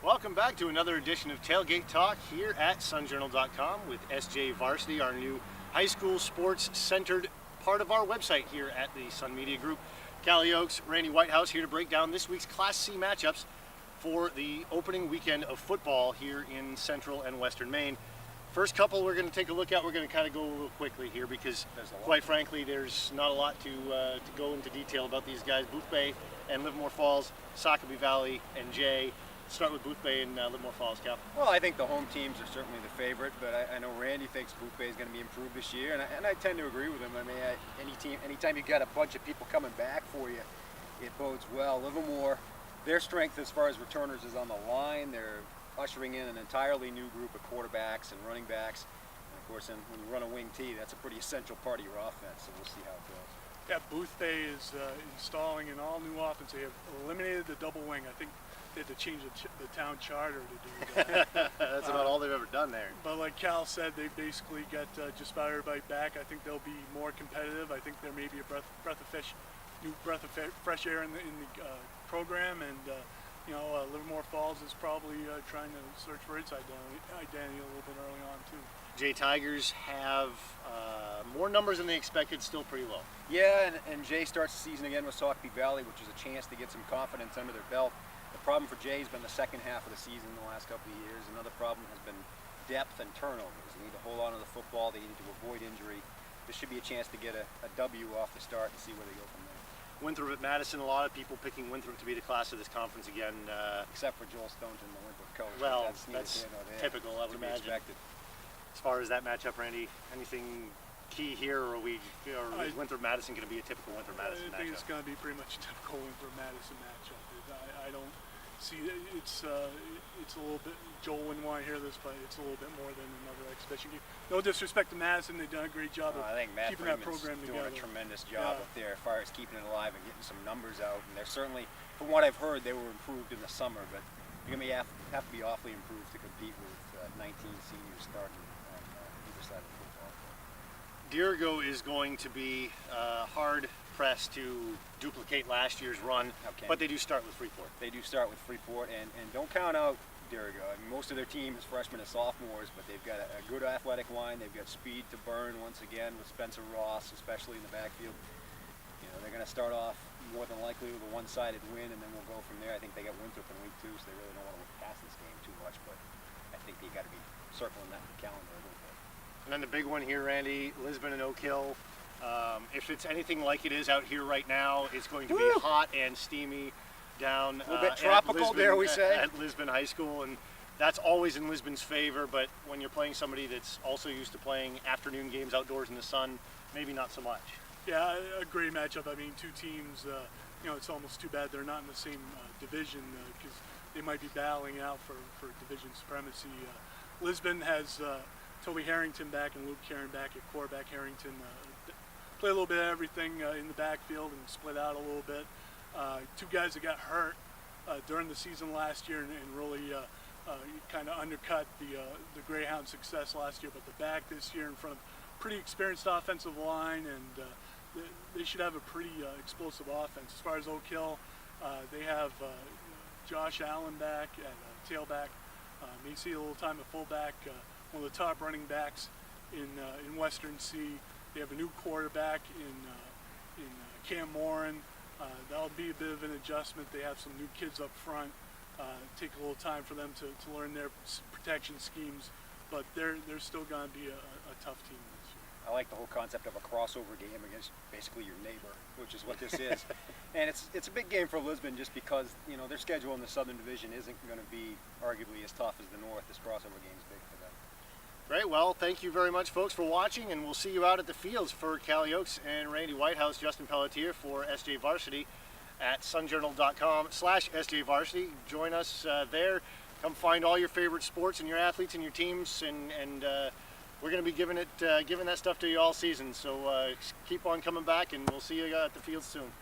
Welcome back to another edition of Tailgate Talk here at sunjournal.com with SJ Varsity, our new high school sports centered part of our website here at the Sun Media Group. Kalle Oaks, Randy Whitehouse here to break down this week's Class C matchups for the opening weekend of football here in central and western Maine. First couple we're going to take a look at, we're going to kind of go a little quickly here because quite frankly there's not a lot to go into detail about these guys. Boothbay and Livermore Falls, Sacabee Valley and Jay. Start with Boothbay and Livermore Falls, Cal. Well, I think the home teams are certainly the favorite, but I know Randy thinks Boothbay is going to be improved this year, and I tend to agree with him. I mean, anytime you got a bunch of people coming back for you, it bodes well. Livermore, their strength as far as returners is on the line. They're ushering in an entirely new group of quarterbacks and running backs, and of course, when you run a wing T, that's a pretty essential part of your offense. So we'll see how it goes. Yeah, Boothbay is installing an all-new offense. They have eliminated the double wing. I think they had to change the town charter to do that. That's about all they've ever done there. But like Cal said, they basically got just about everybody back. I think they'll be more competitive. I think there may be a new breath of fresh air in the program, and Livermore Falls is probably trying to search for its identity a little bit early on too. Jay Tigers have more numbers than they expected, still pretty low. Yeah, and Jay starts the season again with Sacabee Valley, which is a chance to get some confidence under their belt. The problem for Jay has been the second half of the season in the last couple of years. Another problem has been depth and turnovers. They need to hold on to the football. They need to avoid injury. This should be a chance to get a W off the start and see where they go from there. Winthrop at Madison, a lot of people picking Winthrop to be the class of this conference again. Except for Joel Stoneton and the Winthrop coach. Well, that's typical, I would imagine. Expected. As far as that matchup, Randy, anything key here, or is Winthrop-Madison going to be a typical Winthrop-Madison matchup? I think it's going to be pretty much a typical Winthrop-Madison matchup. I don't see it's a little bit. Joel wouldn't want to hear this, but it's a little bit more than another exhibition game. No disrespect to Madison, they've done a great job of keeping that program together. Doing a tremendous job up there as far as keeping it alive and getting some numbers out. And they're certainly, from what I've heard, they were improved in the summer, but you're going to have to be awfully improved to compete with 19 seniors starting on either side of the football. Dirigo is going to be hard pressed to duplicate last year's run, but they do start with Freeport. They do start with Freeport, and don't count out Dirigo. I mean, most of their team is freshmen and sophomores, but they've got a good athletic line. They've got speed to burn once again with Spencer Ross, especially in the backfield. You know, they're going to start off more than likely with a one-sided win, and then we'll go from there. I think they got Winthrop in week 2, so they really don't want to look past this game too much, but I think they got to be circling that in the calendar a little bit. And then the big one here, Randy, Lisbon and Oak Hill. If it's anything like it is out here right now, it's going to be hot and steamy down a little bit tropical, dare we say, at Lisbon High School, and that's always in Lisbon's favor. But when you're playing somebody that's also used to playing afternoon games outdoors in the sun, maybe not so much. Yeah, a great matchup. I mean, two teams. It's almost too bad they're not in the same division because they might be battling out for division supremacy. Lisbon has Toby Harrington back and Luke Karen back at quarterback. Harrington play a little bit of everything in the backfield and split out a little bit. Two guys that got hurt during the season last year and really kind of undercut the Greyhound success last year, but the back this year in front of pretty experienced offensive line, and they should have a pretty explosive offense. As far as Oak Hill, they have Josh Allen back at tailback. May see a little time at fullback. One of the top running backs in Western C. They have a new quarterback in Cam Morin. That'll be a bit of an adjustment. They have some new kids up front. Take a little time for them to learn their protection schemes, but they're still going to be a tough team this year. I like the whole concept of a crossover game against basically your neighbor, which is what this is. And it's a big game for Lisbon just because their schedule in the Southern Division isn't going to be arguably as tough as the North. This crossover game is big for them. Great. Well, thank you very much, folks, for watching, and we'll see you out at the fields for Kalle Oaks and Randy Whitehouse, Justin Pelletier for SJ Varsity at sunjournal.com/SJ Varsity. Join us there. Come find all your favorite sports and your athletes and your teams, and we're going to be giving that stuff to you all season. So keep on coming back, and we'll see you at the fields soon.